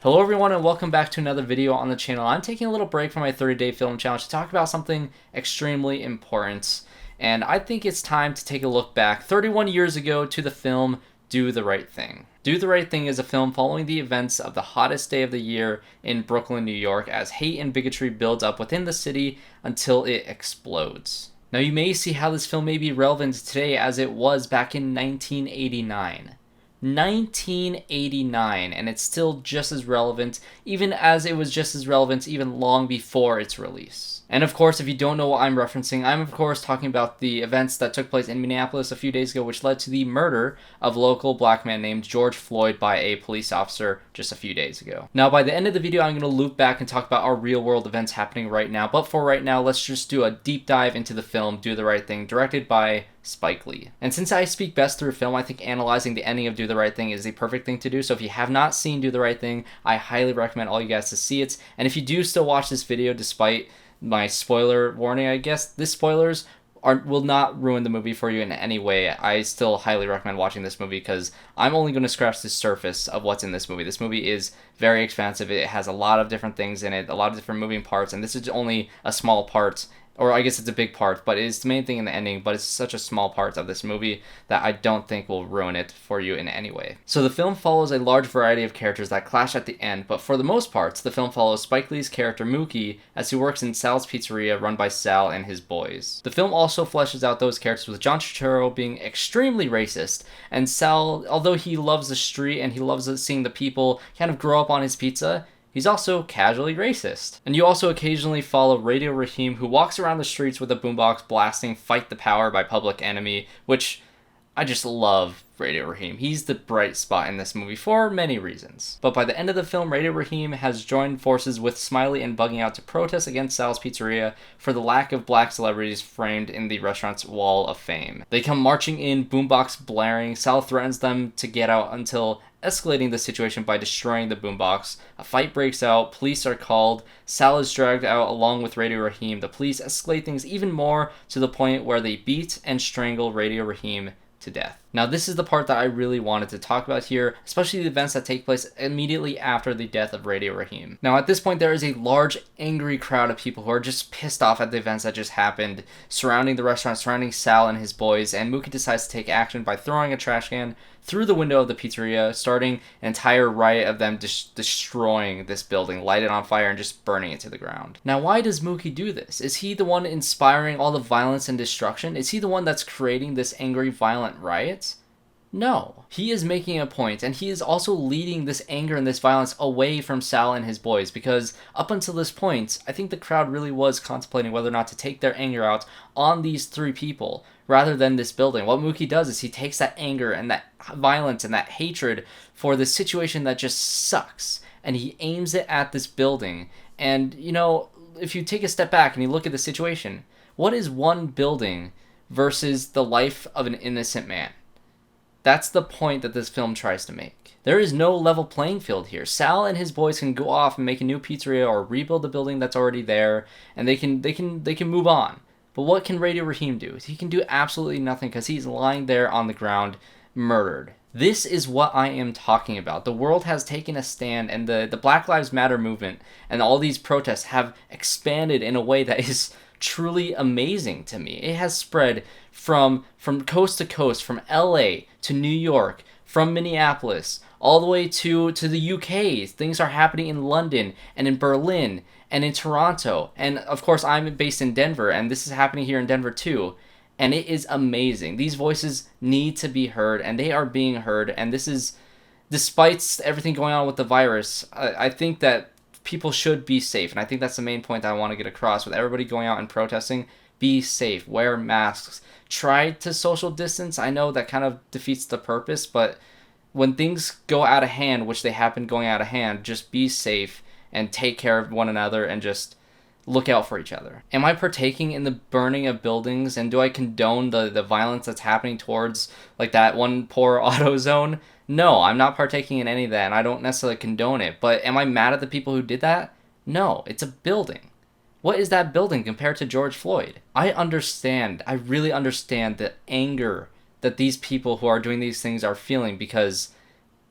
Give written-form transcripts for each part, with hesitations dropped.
Hello everyone and welcome back to another video on the channel. I'm taking a little break from my 30-day film challenge to talk about something extremely important. And I think it's time to take a look back 31 years ago to the film Do the Right Thing. Do the Right Thing is a film following the events of the hottest day of the year in Brooklyn, New York, as hate and bigotry builds up within the city until it explodes. Now you may see how this film may be relevant today as it was back in 1989. 1989, and it's still just as relevant, even as it was just as relevant even long before its release. And of course, if you don't know what I'm referencing, I'm of course talking about the events that took place in Minneapolis a few days ago, which led to the murder of a local black man named George Floyd by a police officer just a few days ago. Now, by the end of the video, I'm going to loop back and talk about our real world events happening right now, but for right now, let's just do a deep dive into the film Do the Right Thing, directed by Spike Lee. And since I speak best through film, I think analyzing the ending of Do the Right Thing is the perfect thing to do. So if you have not seen Do the Right Thing, I highly recommend all you guys to see it. And if you do still watch this video despite my spoiler warning, I guess, this spoilers will not ruin the movie for you in any way. I still highly recommend watching this movie because I'm only going to scratch the surface of what's in this movie. This movie is very expansive. It has a lot of different things in it, a lot of different moving parts, and this is only a small part. Or I guess it's a big part, but it's the main thing in the ending, but it's such a small part of this movie that I don't think will ruin it for you in any way. So the film follows a large variety of characters that clash at the end, but for the most part, the film follows Spike Lee's character Mookie as he works in Sal's Pizzeria run by Sal and his boys. The film also fleshes out those characters with John Turturro being extremely racist, and Sal, although he loves the street and he loves seeing the people kind of grow up on his pizza, he's also casually racist. And you also occasionally follow Radio Raheem, who walks around the streets with a boombox blasting Fight the Power by Public Enemy, which I just love Radio Raheem. He's the bright spot in this movie for many reasons. But by the end of the film, Radio Raheem has joined forces with Smiley and Bugging Out to protest against Sal's Pizzeria for the lack of black celebrities framed in the restaurant's wall of fame. They come marching in, boombox blaring. Sal threatens them to get out until escalating the situation by destroying the boombox. A fight breaks out, police are called, Sal is dragged out along with Radio Raheem. The police escalate things even more to the point where they beat and strangle Radio Raheem to death. Now this is the part that I really wanted to talk about here, especially the events that take place immediately after the death of Radio Raheem. Now at this point there is a large angry crowd of people who are just pissed off at the events that just happened surrounding the restaurant, surrounding Sal and his boys, and Mookie decides to take action by throwing a trash can through the window of the pizzeria, starting an entire riot of them destroying this building, light it on fire, and just burning it to the ground. Now, why does Mookie do this? Is he the one inspiring all the violence and destruction? Is he the one that's creating this angry, violent riot? No. He is making a point, and he is also leading this anger and this violence away from Sal and his boys, because up until this point, I think the crowd really was contemplating whether or not to take their anger out on these three people rather than this building. What Mookie does is he takes that anger and that violence and that hatred for the situation that just sucks, and he aims it at this building. And, you know, if you take a step back and you look at the situation, what is one building versus the life of an innocent man? That's the point that this film tries to make. There is no level playing field here. Sal and his boys can go off and make a new pizzeria or rebuild the building that's already there, and they can move on. But what can Radio Raheem do? He can do absolutely nothing because he's lying there on the ground, murdered. This is what I am talking about. The world has taken a stand, and the Black Lives Matter movement and all these protests have expanded in a way that is truly amazing to me. It has spread from coast to coast, from LA to New York, from Minneapolis, all the way to the UK. Things are happening in London and in Berlin and in Toronto. And of course, I'm based in Denver, and this is happening here in Denver too. And it is amazing. These voices need to be heard, and they are being heard. And this is, despite everything going on with the virus, I think that people should be safe. And I think that's the main point that I want to get across with everybody going out and protesting. Be safe, wear masks, try to social distance. I know that kind of defeats the purpose, but when things go out of hand, which they have been going out of hand, just be safe and take care of one another and just look out for each other. Am I partaking in the burning of buildings, and do I condone the violence that's happening towards like that one poor AutoZone? No, I'm not partaking in any of that, and I don't necessarily condone it. But am I mad at the people who did that? No, it's a building. What is that building compared to George Floyd? I really understand the anger that these people who are doing these things are feeling, because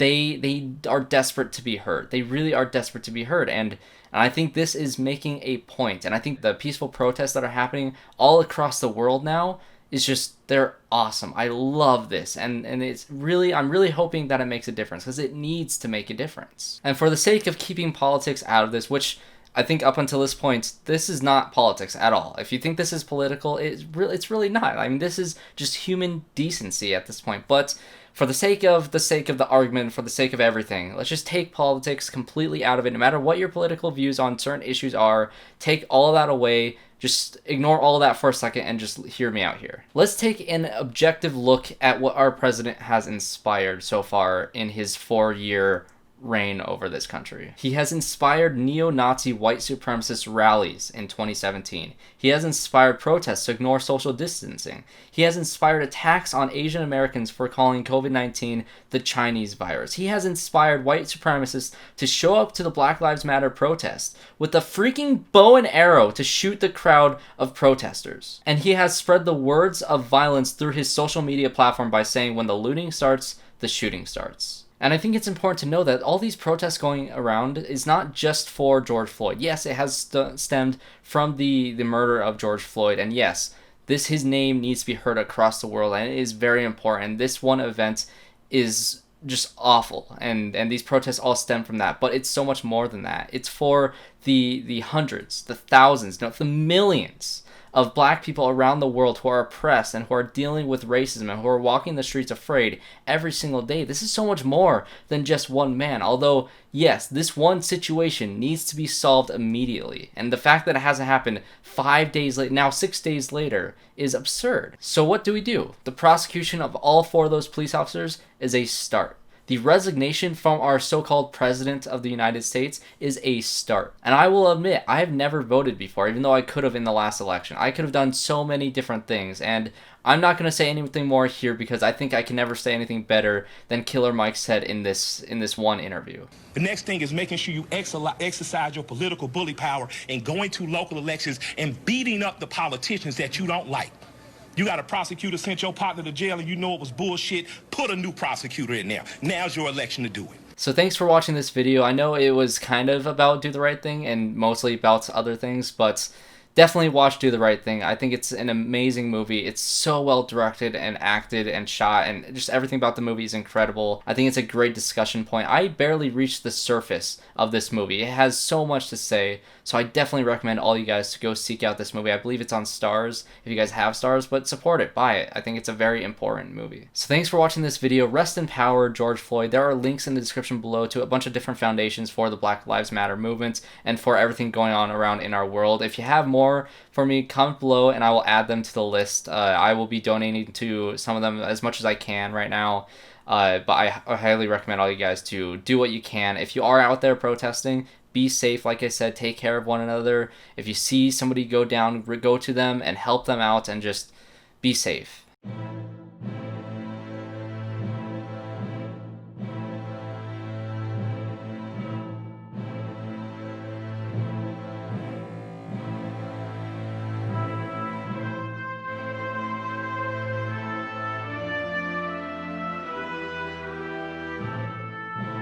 they are desperate to be heard. They really are desperate to be heard. And I think this is making a point. And I think the peaceful protests that are happening all across the world now is just, they're awesome. I love this. And it's really, I'm really hoping that it makes a difference, because it needs to make a difference. And for the sake of keeping politics out of this, which I think up until this point, this is not politics at all. If you think this is political, it's really not. I mean, this is just human decency at this point. But for the sake of the argument, for the sake of everything, let's just take politics completely out of it. No matter what your political views on certain issues are, take all of that away. Just ignore all of that for a second and just hear me out here. Let's take an objective look at what our president has inspired so far in his 4-year reign over this country. He has inspired neo-Nazi white supremacist rallies in 2017. He has inspired protests to ignore social distancing. He has inspired attacks on Asian Americans for calling COVID-19 the Chinese virus. He has inspired white supremacists to show up to the Black Lives Matter protest with a freaking bow and arrow to shoot the crowd of protesters. And he has spread the words of violence through his social media platform by saying, when the looting starts, the shooting starts. And I think it's important to know that all these protests going around is not just for George Floyd. Yes, it has stemmed from the murder of George Floyd. And yes, his name needs to be heard across the world, and it is very important. This one event is just awful, and these protests all stem from that. But it's so much more than that. It's for the hundreds, the thousands, no, the millions of black people around the world who are oppressed and who are dealing with racism and who are walking the streets afraid every single day. This is so much more than just one man. Although, yes, this one situation needs to be solved immediately. And the fact that it hasn't happened 5 days later, now 6 days later, is absurd. So what do? The prosecution of all 4 of those police officers is a start. The resignation from our so-called president of the United States is a start. And I will admit, I have never voted before, even though I could have in the last election. I could have done so many different things, and I'm not going to say anything more here because I think I can never say anything better than Killer Mike said in this one interview. The next thing is making sure you exercise your political bully power and going to local elections and beating up the politicians that you don't like. You got a prosecutor sent your partner to jail and you know it was bullshit, put a new prosecutor in there. Now's your election to do it. So thanks for watching this video. I know it was kind of about Do the Right Thing and mostly about other things, but definitely watch Do the Right Thing. I think it's an amazing movie. It's so well directed and acted and shot, and just everything about the movie is incredible. I think it's a great discussion point. I barely reached the surface of this movie. It has so much to say, so I definitely recommend all you guys to go seek out this movie. I believe it's on Stars, if you guys have Stars, but support it, buy it. I think it's a very important movie. So thanks for watching this video. Rest in power, George Floyd. There are links in the description below to a bunch of different foundations for the Black Lives Matter movement and for everything going on around in our world. If you have more for me, comment below and I will add them to the list. I will be donating to some of them as much as I can right now. But I highly recommend all you guys to do what you can. If you are out there protesting, be safe. Like I said, take care of one another. If you see somebody go down, go to them and help them out, and just be safe.